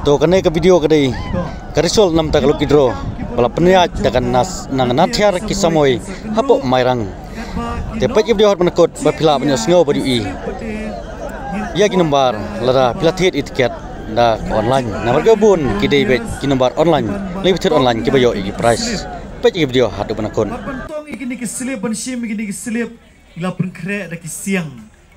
To kene ke video kadi karisol nam ta kalau kidro bala peniat dakan nas nang nathiar kisamoy hapo mairang te paj video hot menakut ba pila banyo sngo badu i ya ki nomor lara pila thet itiket da online na bergabung ki debet ki nomor online lebih thet online ki bayo i price paj video hot menakut bantong igini ki slip ban shim igini ki slip ilapun kre da ki siang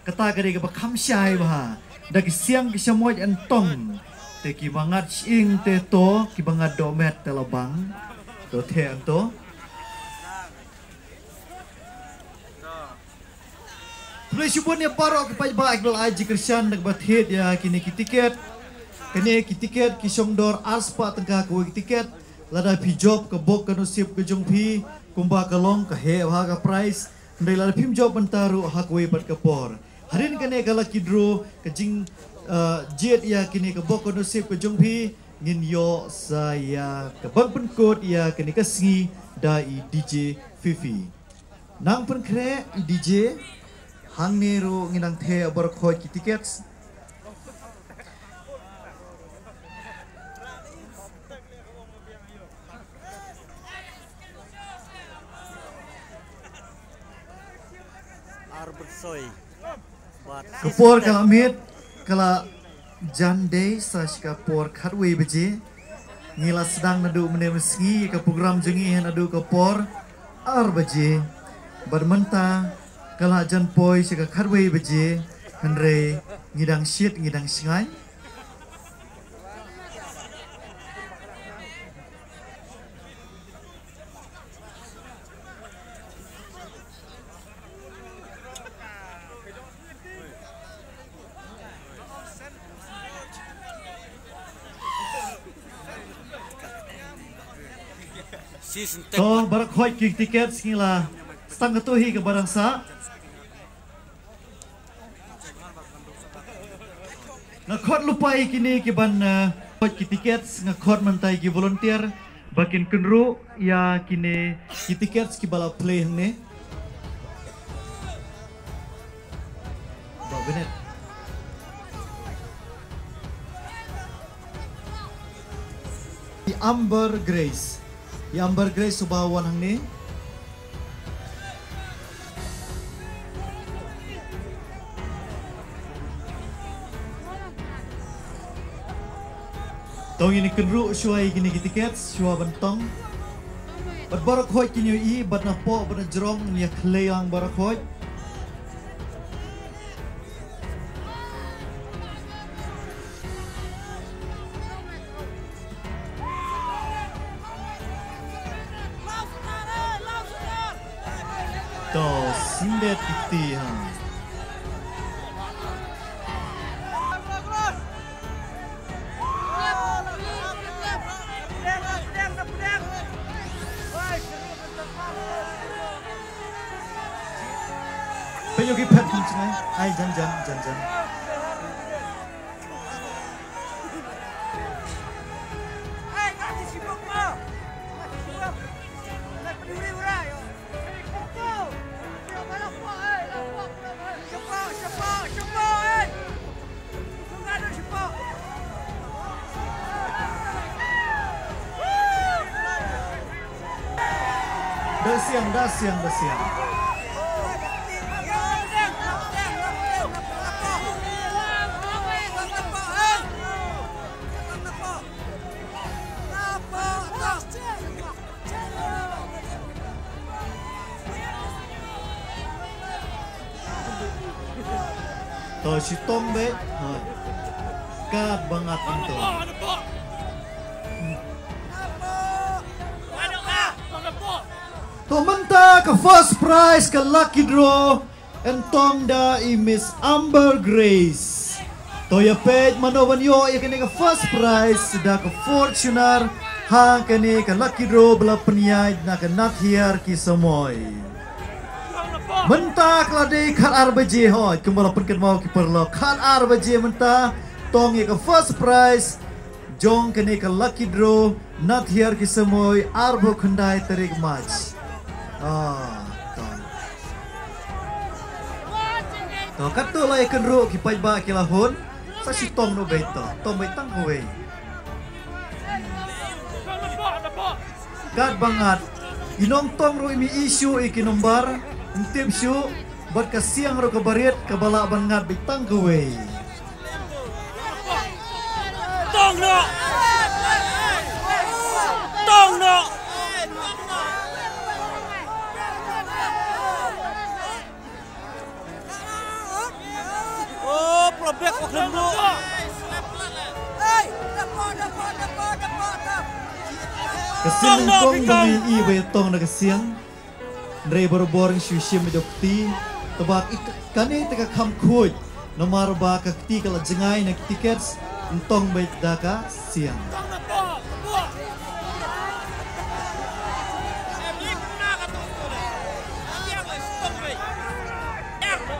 kata gade ke bakam syai ba da ki siang ki samoy entong te ki bangat ing te to ki bangat domet te labang to te anto Presupun ya parok ke pajba akbal aji kersian nak bathet ya kini ki tiket ki songdor aspa tengah ku ki tiket lada pi job ke bok ke nasib ke jong pi kumba ke long ke he ha ka price ndai lada pim job bentaru ha ku pat ke por harin kene kala kidro ke jing jet ya kini ke bok kondusif ke jongpi ngin yo saya ke bang penkot ya kini ke singi da i DJ Fifi nang pen kre i DJ hang nero nginang the bar khoi ki tickets Arbersoi kepor kalamit kala jande saska por khatwe beje ngila sedang nadu mene meski ke program jengi nadu ke por ar beje bermenta kala jan poi saka khatwe beje henre ngidang shit ngidang singai to barak khoi ki tiket singila stang ketuhi ke barang sa ngakhot lupai kini ki ban khoi ki tiket ngakhot mantai ki volunteer bakin kenru ya kini ki tiket ki bala play hangne benet di Amber Grace Amber Grace subawan hang ni tong ini kenru syuai gini tiket syua bentong bat barak hoi kini i bat napo bat jerong ya kleyang barak hoi to sindet iti ha peyogi pet kuncingai ai jan dah siang to si tombe kat banget itu to menta ke first prize ke lucky draw entong da i Miss Amber Grace to ya page manoban yo ya kini ke first prize da ke Fortuner ha kini ke lucky draw bela peniai na ke nathiar ki semoy menta klade khat arbaje ho kembala penken mau ki perlo khat arbaje menta tong ya ke first prize jong kini ke lucky draw nathiar ki semoy arbo khandai tarik match to kato lai kenru ki pai ba ki lahon sa si tong no beto tong betang kowe kat banget inong tong ro imi isu ikinombar intip syu bat ka siang ro kabarit kabala banget bitang kuwe tong no tong no oh probek oknum no Kasiang tong demi iwe tong na kasiang Ndre baru-boring syushim medokti Tebak kani teka kam kuy Nomar ba kakti kala jengay na tickets Entong baik daka siang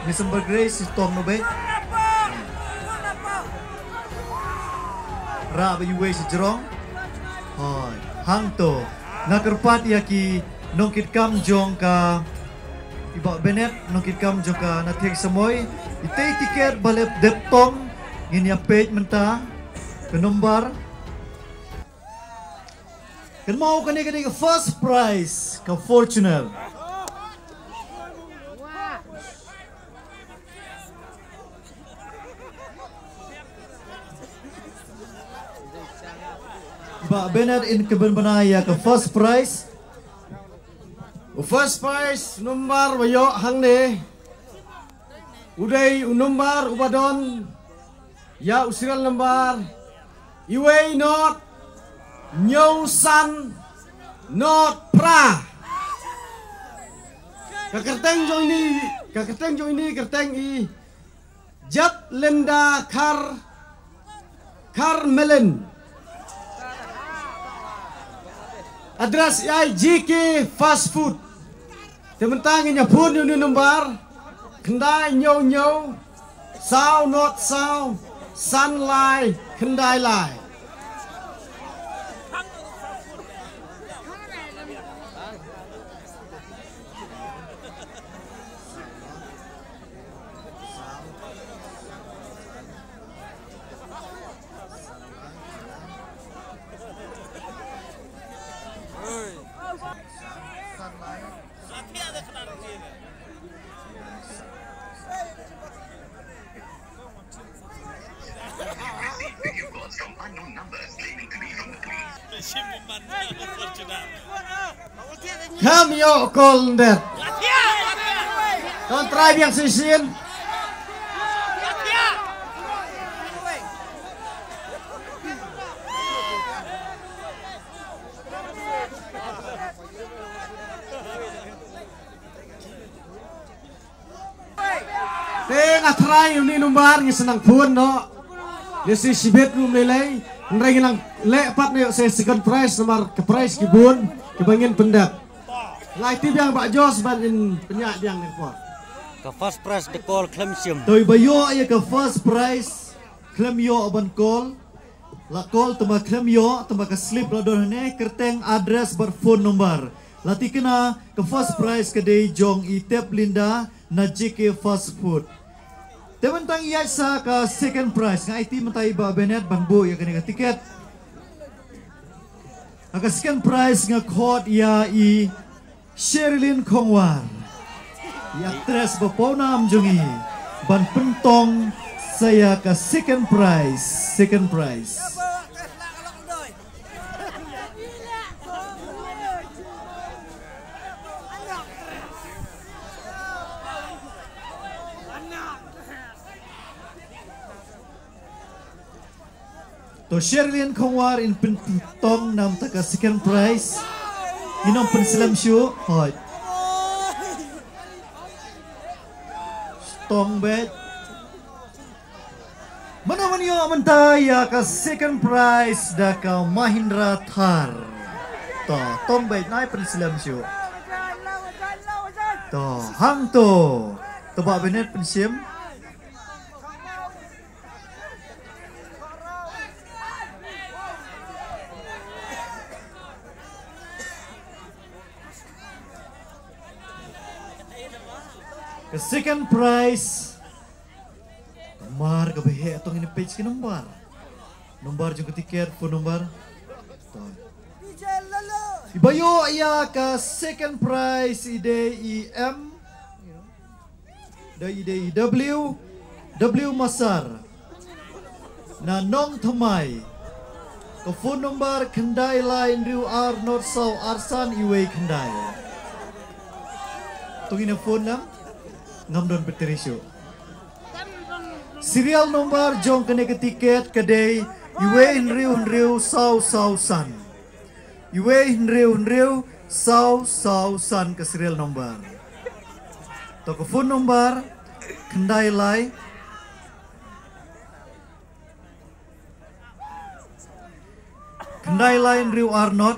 December Grace tong no baik Ra ba iwe si jerong Hoy Hangto nakerpat yaki nongkit kam jong ka iba benet nongkit kam jong ka natek semoy itay tiket balep deptong nginya page menta ke nombar kan mau kani ka first prize ka Fortuner Pak Bennett in kebenbanaya ke first prize. First prize nomor bayo hangne. Uday nomor ubadon. Ya usiral nomor. Iway not. Nyausan not pra. Kakerteng jo ini kerteng i. Jat lenda Carmelen. Address ay GK Fast Food. Tementang inya pun yun nomor. Kendai nyaw. Sao not sao. Sunlight kendai lai. Come yo call that. Don't try yang sisin. Tengah try ini nomor ni senang pun no. Desi sibet num lelai. Nregi lang lepat na sa second prize nomor ke prize kibun kibangin pendak. Lai tibyang Pak Jos banin penyak yang nepot. Ke first prize the call klem sim. Toy bayo ay ke first prize klem yo aban call. La call tama klem yo tama ka slip la dorne kerteng address bar phone number. Lati kena ke first prize ke day jong itep linda na JK Fast Food. Tementang iya sa ka second prize nga iti matay ba benet banbo ya kani ka tiket. Ang second prize nga code ya i Sherilyn Kongwar. Ya tres baponam jungi ban pentong saya ka second prize. To Sherilyn Kongwar in pentong nam taka second prize. Inong penselam syu hot. Stong bet. Manaman yo amantaya ka second prize da ka Mahindra Thar. To tong bet nai penselam syu. To hang to. To ba benet pensim. Ke second prize nomor ke behe atong ini page ke nomor juga tiket phone nomor Ibayo ia ka second prize ide EM da ide W Masar na nong thamai ka phone number Kendai line Riu R North South Arsan Iwe Kendai tungin phone nam ngam don beterisyo serial number jong kene ke tiket kedai Iwe Riu South San Iwe Riu South San ke serial number to ke phone number Kendai line Kendai line Riu Arnott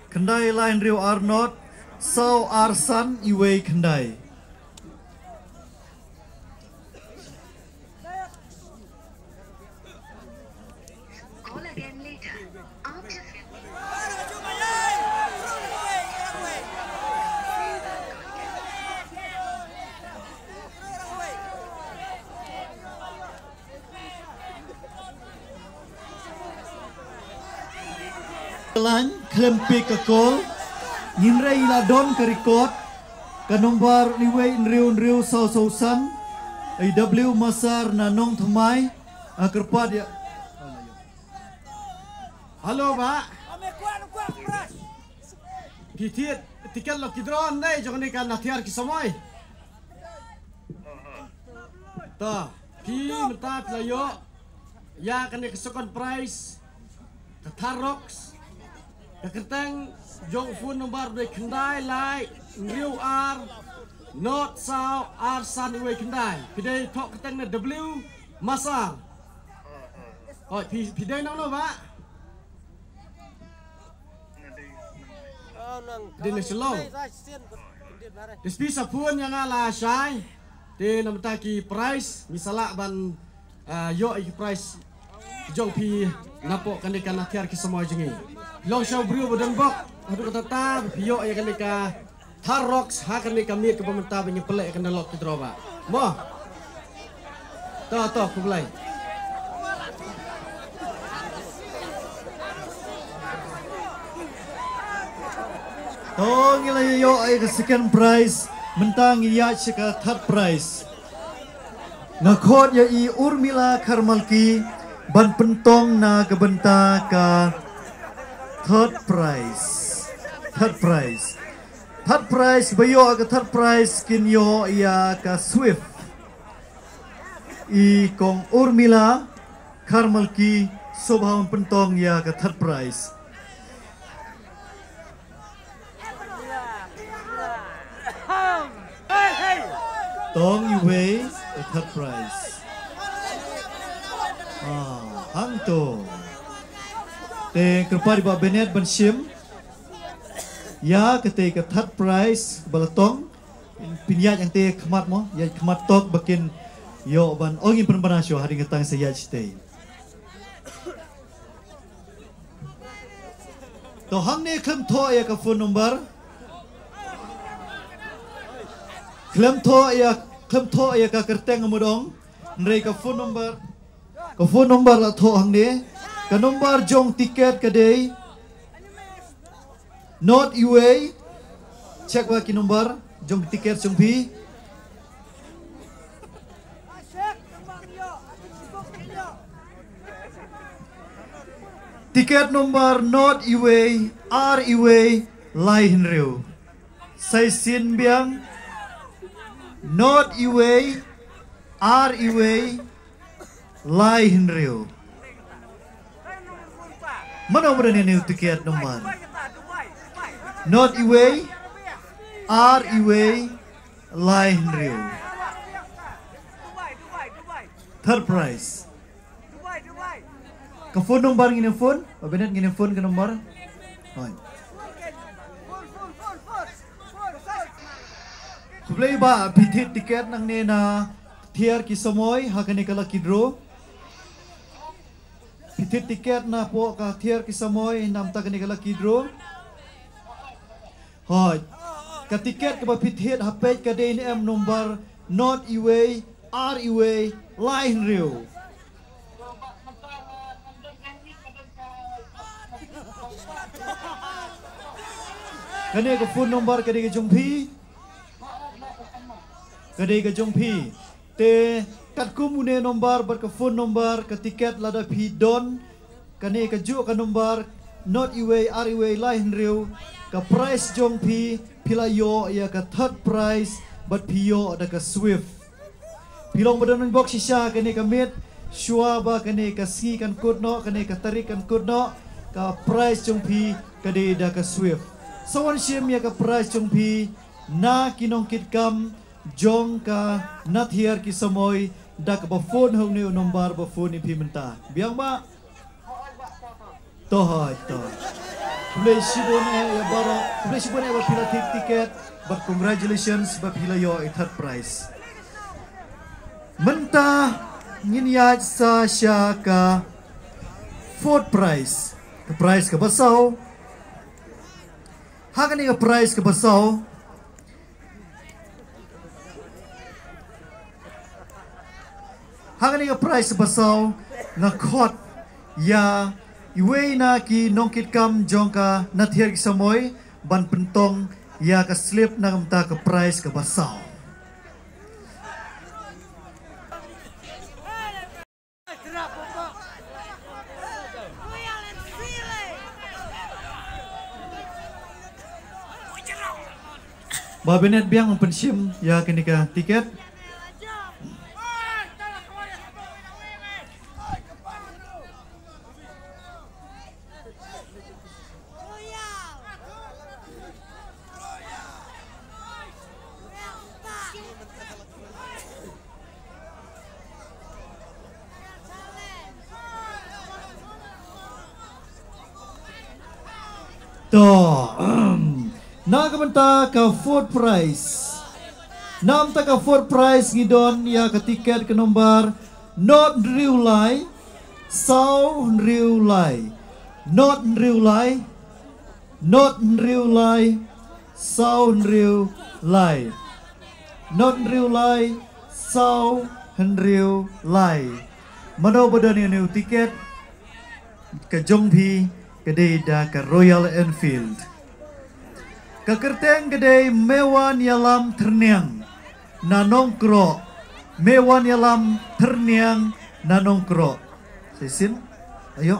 Kendai line Riu Arnott Sau Arsan Iwe Kendai Call again later. After Lan klempi ke kol Nyinrai ladon ke record ke nomor Iwe Riu Sausan IW Masar Nanong Thamai Kerpat ya. Halo Pak. Ame kuat beras. Tiket tiket lo kidron dai jangan ikan nathiar ki samai. Ta, pi menta playo. Ya kan ke second prize. Ke Tharox. Ke Kerteng jong phone number de Kendai lai Riu R North South Arsan Iwe Kendai. Pidai tok Kerteng na W Masar. Oh, pidai nang lo Pak. Di nasional. Despisa pun yang ala syai. Di namta ki price misalnya ban yo ki price jong pi napok kan ikan nathiar ki semua jengi. Long show brio badan bok. Aduh kata ta yo ya kan ika Tharox ha kan ika mir ke pemerintah banyak pelek kan dalok ki droba. Mo. To ku mulai. Oh ngilai yo ai ke second prize mentang iya ke third prize ngakot ya I Urmila Karmalki ban pentong na kebenta ka third prize bayo ke third prize kinyo iya ka Swift I kong Urmila Karmalki sobhawan pentong ya ke third prize Tong Iwe the third prize. Hang to. Te kerpa di bawah Benet Benshim. Ya ketika third prize balatong pinyat yang te kemat mo, ya kemat tok bakin yo ban ongin penbanasyo hari ngetang saya cite. To hang ne kem to ya ka phone number. Klem to ya ka kerteng ngamudong nrei ka phone number la to hang ne ka number jong tiket ka dei not Iwe check wa ki number jong tiket jong pi tiket number not Iwe R Iwe lai hinriu sai sin biang Not Iwe, R Iwe, Lai Hinriu. Mana berani ni tiket nomor? Not Iwe, R Iwe, Lai Hinriu. Third prize. Ke phone nomor ngini phone? Benet ngini phone ke nomor? Kublai ba pitit tiket nang ne na thiar ki samoy hakane kala kidro pitit tiket na po ka thiar ki samoy nam ta kane kala kidro hoy ka tiket ka ba pitit hapet ka de em number not Iwe R Iwe line riu kene ke phone number kene ke jongpi kene ke jongpi te kat kumune number ber ke phone number ke tiket lada pi don kene ke ju ke number not iwe ariwe lain riu ke price jongpi pilayo ya ke third price but piyo ada ke swift pilong badan box sisa kene ke mid shua ba kene ke si kan kut no kene ke tarik kan kut no ka price jongpi kade da ke swift sawan shim ya ke price jongpi na kinong kit kam jong ka nat hier ki samoy da ke ba phone hong ni number ba phone ni pimenta biang ba to boleh sibon ya baro boleh sibon ya ba pila tiket but congratulations ba pila yo third prize menta nginyat sa sya ka fourth prize ke prize ke basau hakani ke prize ke basau hakani ke prize ke basau na khot ya iwe na ki nongkit kam jongka nathir ki samoy ban pentong ya ka slip na kamta ke prize ke basau Babenet biang mempensim ya kenika tiket. Na kamanta ka fourth prize. Nam ta ka fourth prize ngidon ya ka tiket ke nomor not real lie, sau real lie, not real lie, not real lie, sau real lie, not real lie, sau real lie. Mano bodan yang tiket ke Jongpi ke Deda ke Royal Enfield. Kekerteng gede mewan yalam terniang nanongkro mewan yalam terniang nanongkro sesin ayo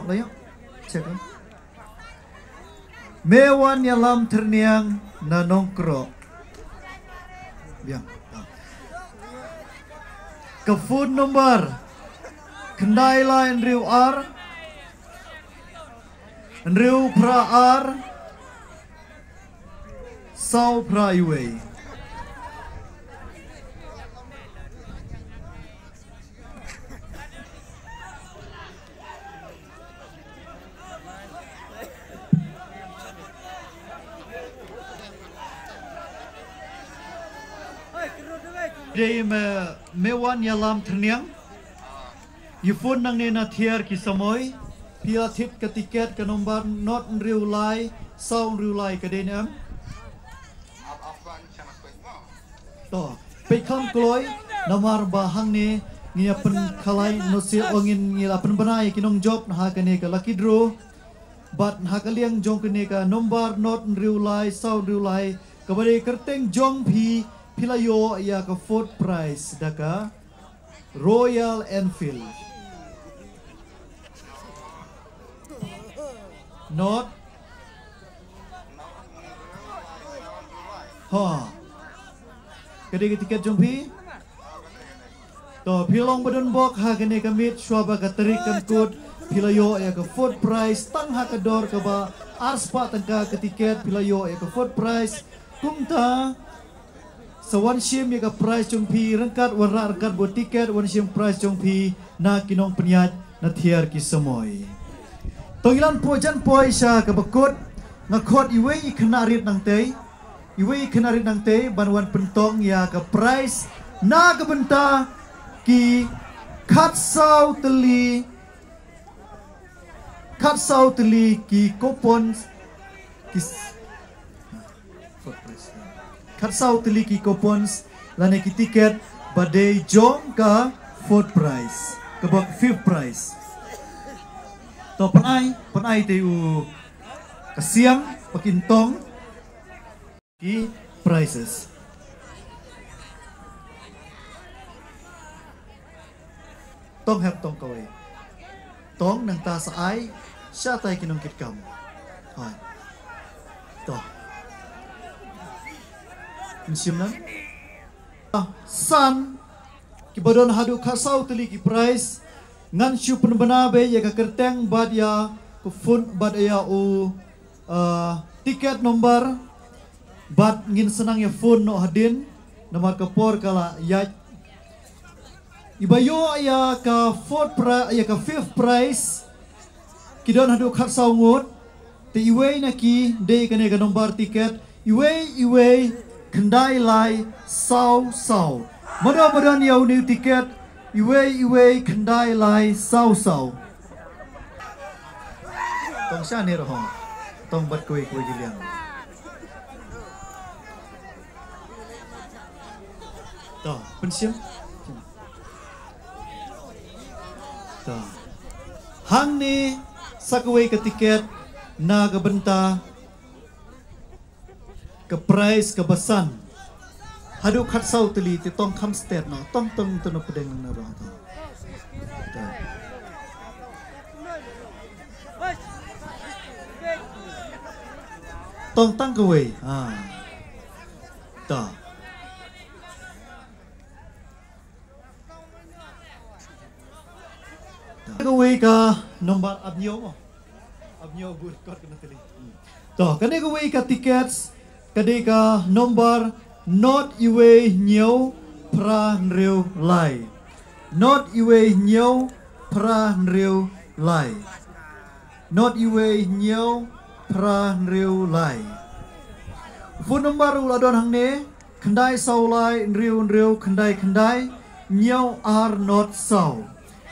cek mewan yalam terniang nanongkro biang ke phone number kendai lain riu r riu pra r Sau Praiway. Day mewan yalam terniang. Yufun nang nena tiar ki samoy. Pia tip ke tiket ke nomor not real lie, sau real lie ke denam. To pekam kloy namar bahang ni ngia pen khalai nosi ongin ngia pen banai kinong job ha kene ka lucky draw but ha kaliang jong kene ka nomor not real lie sound real lie kabare kerteng jong phi pilayo ya ka fourth prize daka Royal Enfield not ha Kede tiket jompi to pilong badun bok ha kene kamit swaba ka tarik kan kod pilayo ya ka fourth prize tang ha ka dor ka ba arspa tangka ke tiket pilayo ya ka fourth prize kumta sawan shim ya ka prize jompi rangkat warna rangkat buat tiket wan shim prize jompi na kinong penyat na tiar ki samoy tongilan pojan poi sha ka bakot na khot iwe iknarit nang tei Iwe kenarit nang te banwan pentong ya ke price na kebenta ki katsau teli ki kupon katsau teli ki kupons lane ki tiket badai jong ka fourth prize ke bak fifth prize to penai te u kesiang pakintong Key prizes. Tong hep tong kawai. Tong nang ta sa ai sya tai kinong kit kam. Hai. Toh. Insim nan. San kibadon hadu khasau teli ki prize ngan shu penbana be ya ka kerteng bad ya ku fun bad ya u tiket nomor bad ngin senang ya fun no hadin nomor kapor kala ya ibayo ya ka fourth prize ya ka fifth prize kidon hadu khasau ngut te iwe na ki de kane ka nomor tiket iwe kendai lai sau Mudah-mudahan ya uni tiket iwe kendai lai sau tong sha ni roh tong bat koi giliang to pensiam to hang ni sakwe ke tiket na ke benta ke price ke besan hadu khat sau teli ti tong kham state no tong tono pedeng na ro to tong tang ke we ta ke we ka nomor abnyo bur kot kena teli to kane ke we ka tickets kade ka nomor not iwe nhiều pra rêu lai not iwe nhiều pra rêu lai not iwe nhiều pra rêu lai phun nomor uladon hang ne kendai sau lai rêu kendai nhiều are not sau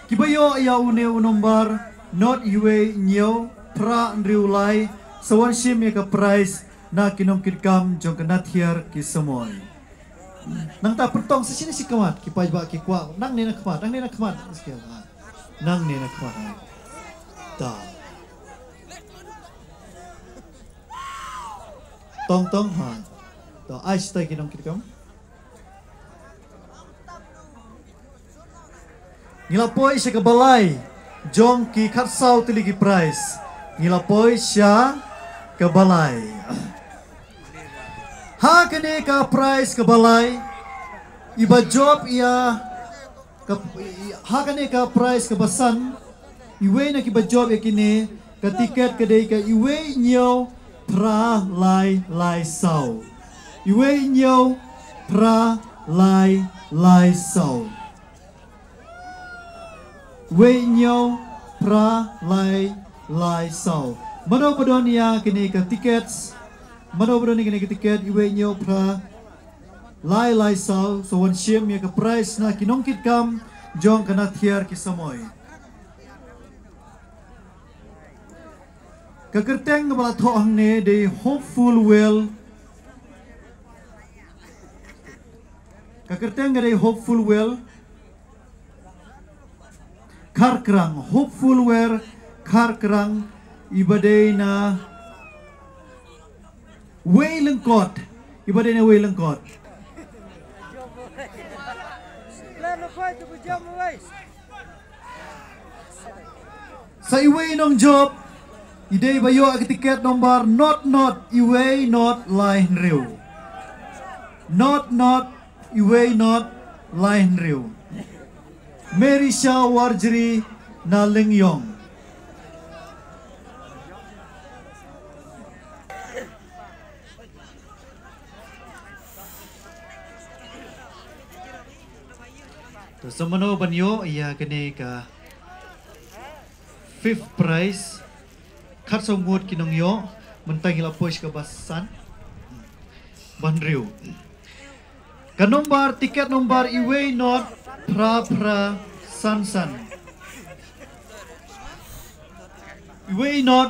kibayo ya une nomor not iwe nhiều pra rêu lai sawan shim ya ka price na kinom kitkam jong kena tiar ki semoy nang ta pertong sesini si kemat ki paj ba ki kwa nang ne na kemat sekian nang ne na kemat ta tong ha ta ai sta kinom kitkam ngilapoi se kebalai jong ki khatsau tili ki price ngilapoi sya kebalai ha kene ka prize ke balai iba job ia ha kene ka prize ke basan iwe na ki ba job ya kini ka tiket ke dei ka iwe nyo pra lai sau iwe nyo pra lai sau iwe nyo pra lai sau Mano ya kini ka tickets Mano kini ka tiket iwe nyo pra lai sau so wan shim ya ka price na kinongkit kam jong kana tiar ki samoy ka kerteng bala tho hang ne de hopeful well ka kerteng de hopeful well karkrang hopeful well karkrang ibadai na way lengkot sa iwe nong job idei bayo ak tiket nomor not iwe not line rew not iwe not line rew Mary Shaw Warjri na Lingyong Semano banyo ia kene ka fifth prize khat songut kinong yo mentang ila push ka basan banriu ka nomor tiket nomor iwe not pra san iwe not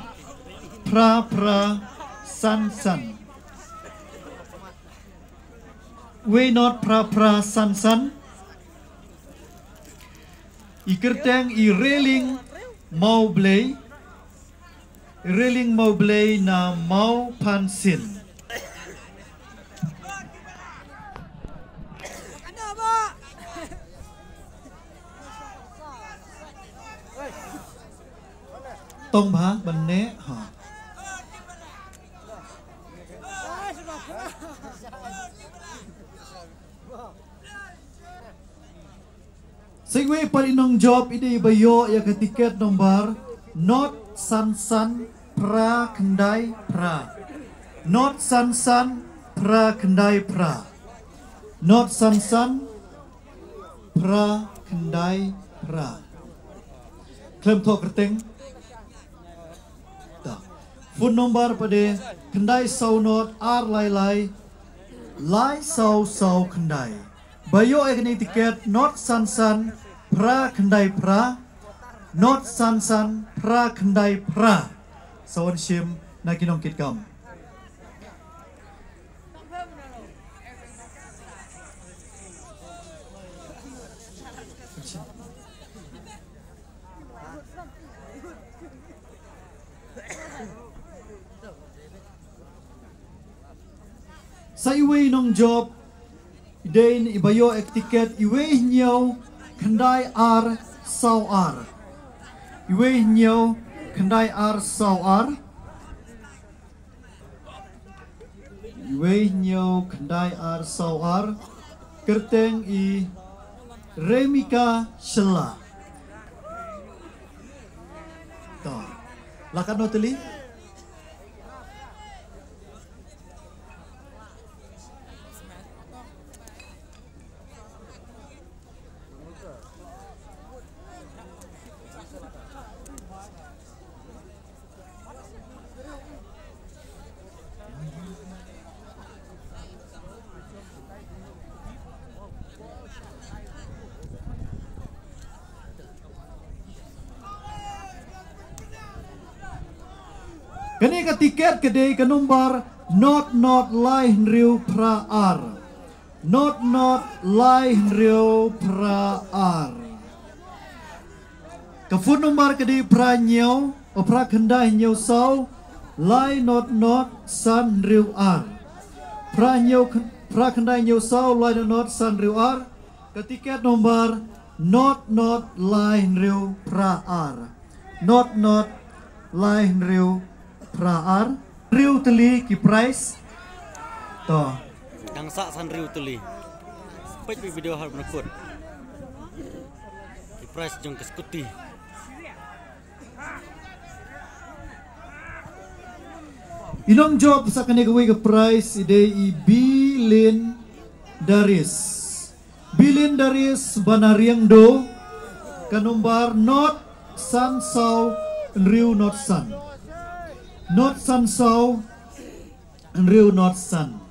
pra san iwe not pra san ikerteng i railing mau blay na mau pansin tong ba banne ha Segway pa inong job ide bayo ya ke tiket nomor not san pra kendai pra not san pra kendai pra not san pra kendai pra klem to kerteng ta phone number pada kendai sau not ar lai sau kendai bayo ya ke tiket not san pra kendai pra not san pra kendai pra sawan shim na kinong kitkam sa iwi nong job Dain ibayo ek tiket iwe nyaw kendai ar sau ar iwe nyaw kendai ar sau ar iwe nyaw kendai ar sau ar kerteng i remika shela to lakan no teli Kani ka tiket kedai ka number not lai riu pra ar not lai riu pra ar ka phone number kedai pra nyau o pra kendai nyau sau lai not san riu ar pra kendai nyau sau lai not san riu ar ka tiket number not lai riu pra ar not lai riu praar riu teli ki price to dang sa san riu tuli pej video har menakut ki price jong keskuti inong job sa kani gawi ka price ide i bilin daris banariang do kanumbar not san sau riu not san not san sau riu not san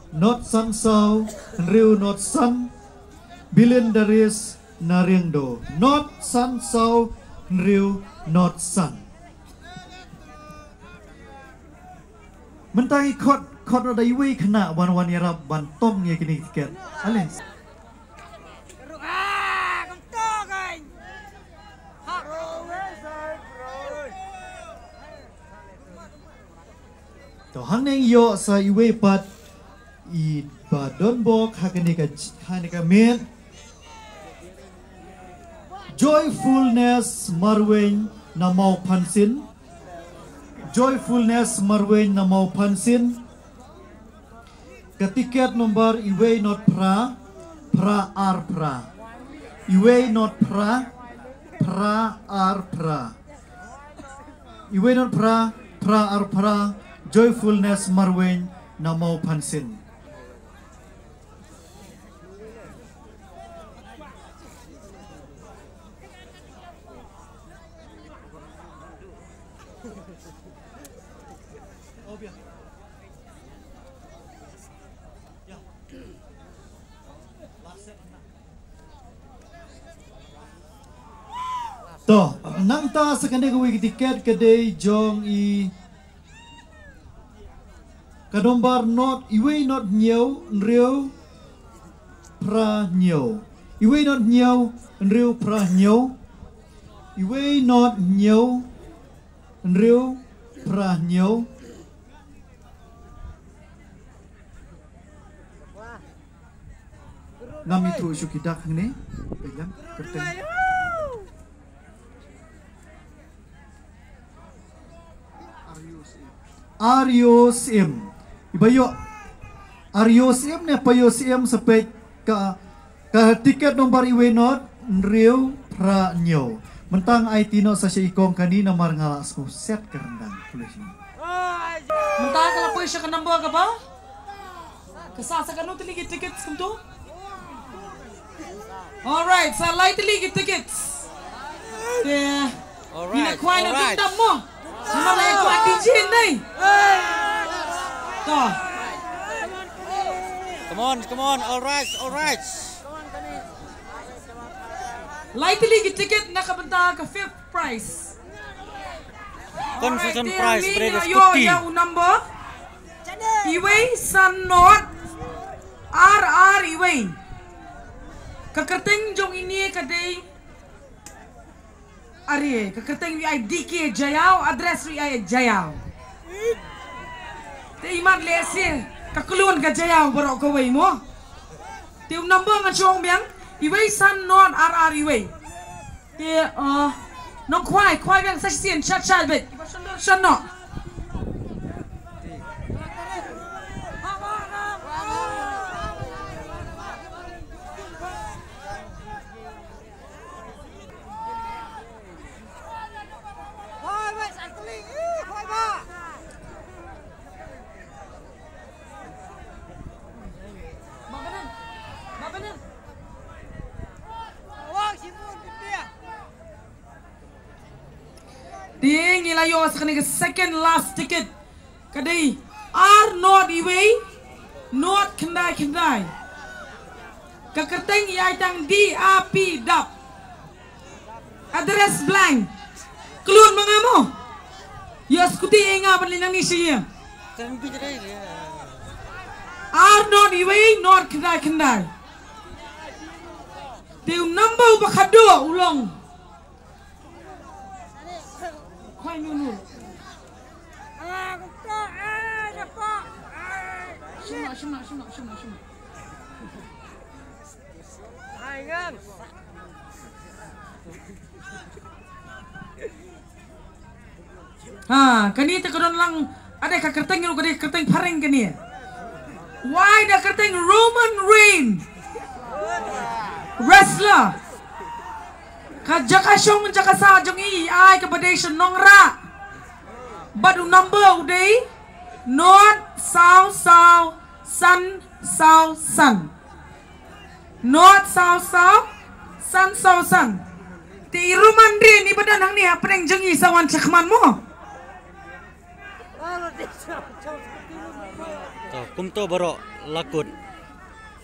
not san sau riu not san bilin daris nariendo not san sau riu not san mentangi kot ada iwi kena wan yarab bantong ya kini tiket alin to hangneng yo sa iwe pat I badon bok hakani ka men joyfulness marwen na mau pansin joyfulness marwen na mau pansin ka tiket number iwe not pra ar pra iwe not pra ar pra iwe not pra ar pra joyfulness marwen na mau pansin to nang ta sa kanay gawi tiket kaday jong I kadombar not iwe not nyaw nriyo pra nyaw iwe not nyaw nriyo pra nyaw iwe not nyaw nriyo pra nyaw ngami tu syukidak ni pegang kerteng Aryo Sim. Ibayo Aryo Sim ne payo Sim sampai ke tiket nomor iwe not Riu Pranyo. Mentang Aitino sa siya ikong kanina marngalas ko set kerendang. Mentang kalau pun siya kanamba ka ba? Kasasa ka no tiligi tickets kumto? Alright, sa light tiligi tickets. Yeah. Alright. Kuha na tindam mo. Malay ko ang DJ nay. To. Come on, alright. Light tiligi ticket nakabenta ka 5th prize. Concession price pada Yo, yang number. Iway San Not RR Iway. Kakerteng jong ini kadai. Ari, kakerteng wi DK Jayau, address wi Jayau. Te iman lesi kakulun ka Jayau borok ko way mo. Te number nga chong biang Iway San Not RR Iway. Te nong kwai biang sa sien chat bet. Shan no. Ding ilayo sa kanila second last ticket. Kadai R not iway not kendai. Kakerteng iaytang DAP dap. Address blank. Keluar mga mo. Yos kuti inga panlinang ni siya. R not iway not kendai. Tiu number bakado ulong. Khoai nunu. Shima. Kani terkadang lang ada kerteng yang ada kerteng pareng kani. Why ada kerteng Roman Reigns wrestler. Kajaka syong menjaka sa jong ai kepada nongra. Badu number uday north south sun. North south sun. Ti Roman Reigns ni badan hang ni apa yang jengi sawan cekman mo. Kumto baro lakut.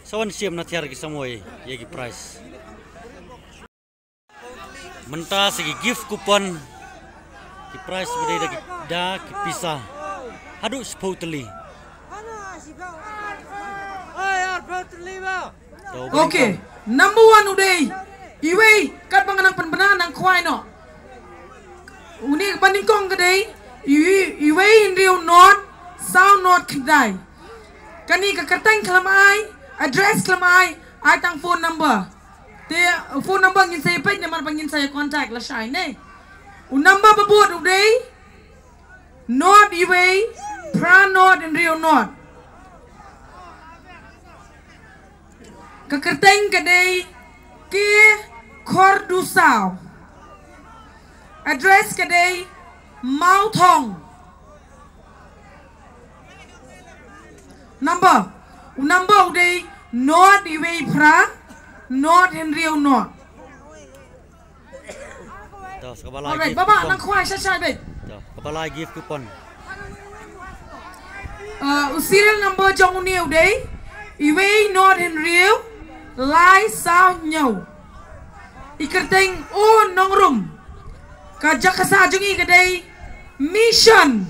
Sawan siam na tiar ki samoy yagi price. Menta segi gift coupon ki price berde da ki pisah. Hadu supposedly. Okay, number 1 uday. Iway kat panganang penbenangan nang kwai no. Uni banding kong kadai. Iway Rio North, South North kedai. Kani kekerteng kelamai, address kelamai, ai tang phone number. Te phone number ngin saya page nama pangin saya contact la shine ne. Number babut uday. North Iway, Pra North and Rio North. Kekerteng kedai ke Kordusau. Address kedai Mau Thong. Number uday North Iway Pra North and Rio North. Alright, baba nang kuai syai bet. Kepala gift coupon. Serial number jong ni uday Iway North and Rio Lai South Nyaw. Ikerteng o nongrum. Kajak kasajungi kadai mission.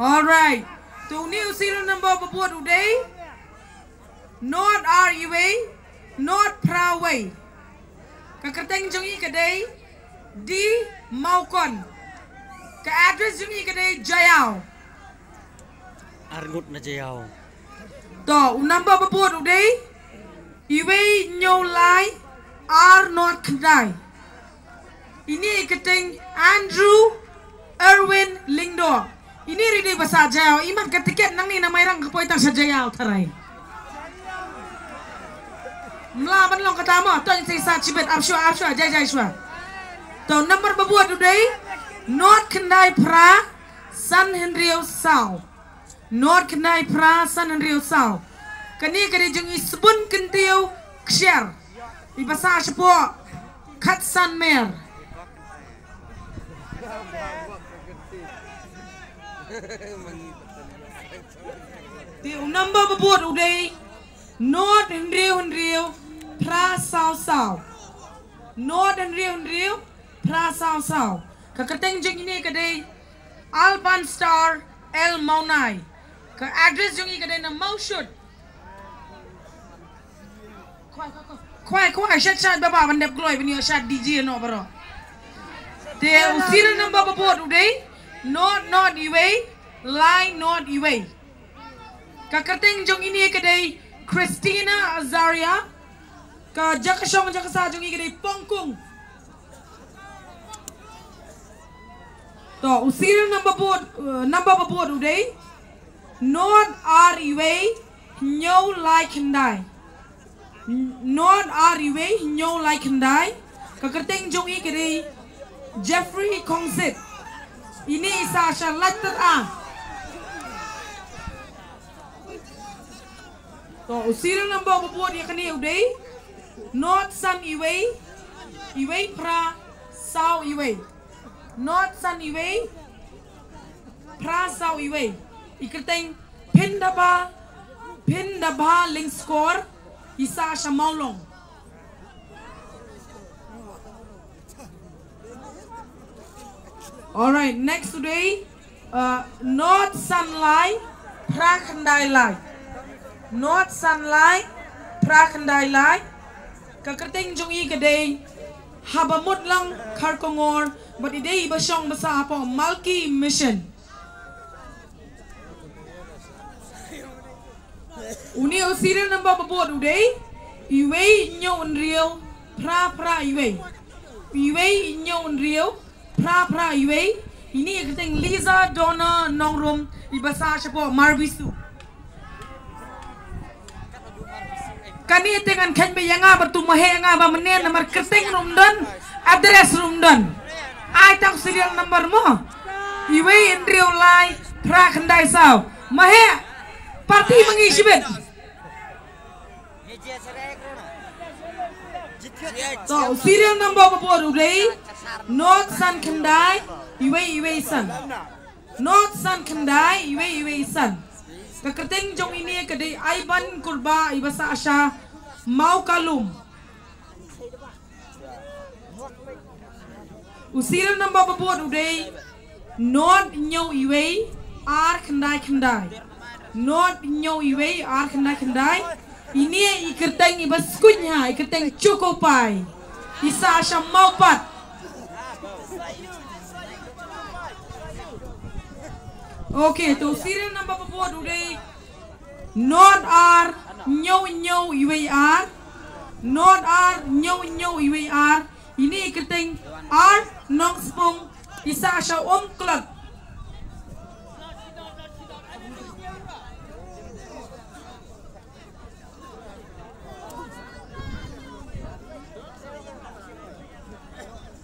Alright. Tu new serial number berbuat uday. North RUA, North Praway. Kakerteng jungi kadai di Maukon. Ka address jungi kadai Jayau. Arngut na Jayau. To number berbuat uday. Iway Nyolai R North Kedai. Ini keteng Andrew Erwin Lingdo. Ini ridi bahasa Jaya. Iman ke tiket nang ni namai rang kapoi tang sajaya tarai. Melaban long ketama. Tuan sisa cibet absyua jai syua. Tuan nomor berbuat today. North Kendai Pra San Henrio Sao. North Kendai Pra San Henrio Sao. Kani kani jungi sebun kentiu kshare. Di bahasa sepo Kat San Mer. Di number berbuat uday North Henrio Pra Sao Sao. North Henrio Pra Sao Sao. Kaketeng jeng ini kadai Alban Star El Maunai. Ke address jeng ini kadai na Maushut. Kuai shat baba bandep gloy bini shat DJ no baro. Dia usir number berbuat uday Not Iway, line not Iway. Kaketeng jeng ini kadai Christina Azaria. Ka jakasong jakasa jeng ini kadai Pongkung. To usir number berbuat uday Not R Iway, nyo like hendai. Not R Iway, nyo like hendai. Kaketeng jeng ini kadai Jeffrey Kongsit. Ini isa siya letter A. To usirang ng babubuot niya kaniya uday. North San Iway. Iway pra Sao Iway. North San Iway. Pra Sao Iway. Ikateng Pindaba link score. Isa siya maulong. Alright, next today, North Sunlight, Prakandai Light. North Sunlight, Prakandai Light. Kaketeng jong i kadai habamut lang karkongor, but idei basyong basa po Malki Mission. Uni usirin ng bababuot uday, iway nyo unreal, pra iway. Iway nyo unreal. Pra iway. Ini ikateng Liza Donna Nongrum ibasa siya po Marbisu. Kani itengan kan be yang bertumahe nga ba menen nomor keteng rumdan address rumdan. Ai tang serial number mo. Iway in real life pra kendai sao. Mahe parti mengisi bet. So serial number berbuat uday North Sun Kendai Iway Sun. North Sun Kendai Iway Sun. Kaketeng jong ini kadai Aiban Kurba ibasa asya Mau Kalum. Usiran number berbuat uday North Nyo Iway R Kendai. North Nyo Iway R Kendai. Ini iketeng ibaskunya iketeng Cukupai. Isa asya Maupat. Okay, to serial number berbuat uday Not R Nyo Iway R. Not R Nyo Iway R. Ini iketeng R Nong Spong isa asya Klug.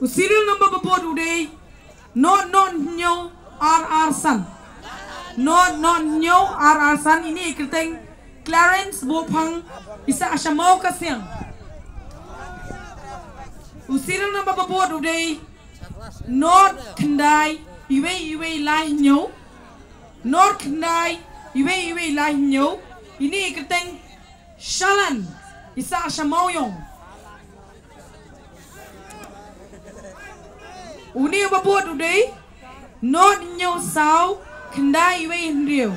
Serial number berbuat uday Not Nyo RR Sun. Not Nyo RR Sun. Ini iketeng Clarence Bopang isa asya Mau Kasyang. Serial number berbuat uday North Kendai Iway Lai Nyo. North Kendai Iway Lai Nyo. Ini iketeng Shalan isa asya Mauyong. Uni berbuat uday North Nyo Sao Kendai Iway Henrio.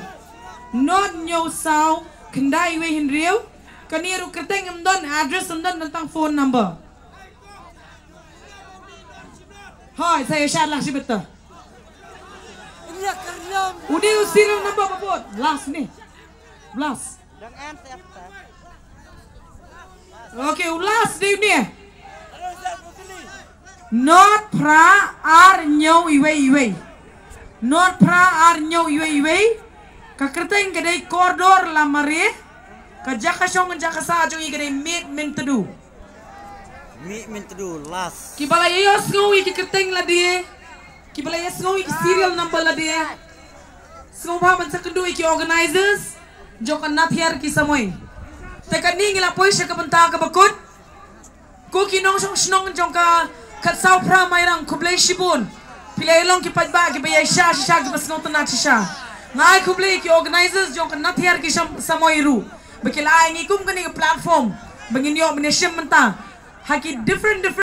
North Nyo Sao Kendai Iway Henrio. Kaniru keteng emdon address emdon tentang phone number. Hai, saya Syarlah si betul. Uni usiran number berbuat last nih. Last. Okay, last di ni. Not pra R Nyo Iway. not pra ar nyau iwe ka kerteng kedai koridor la mare ka jaka song jaka sa jong i kedai meet min tedu Mi mintu last. ki bala yos ngoi ki kerteng la dia ki bala yos ngoi ki serial number la dia semua bahan sekendui ki organizers jokan nathiar ki samoy tekan ni ngila poisya ka benta ka bakut ko ki nong song snong jong ka kat saw pra mairang kublay shibun pilay long ki pajba ki bayay sha ki basnong tanak sha ngai kublay ki organizers jong ka nathiar ki samoy ru bakila ay ngikum kani ka platform bangin yo mineshim menta haki different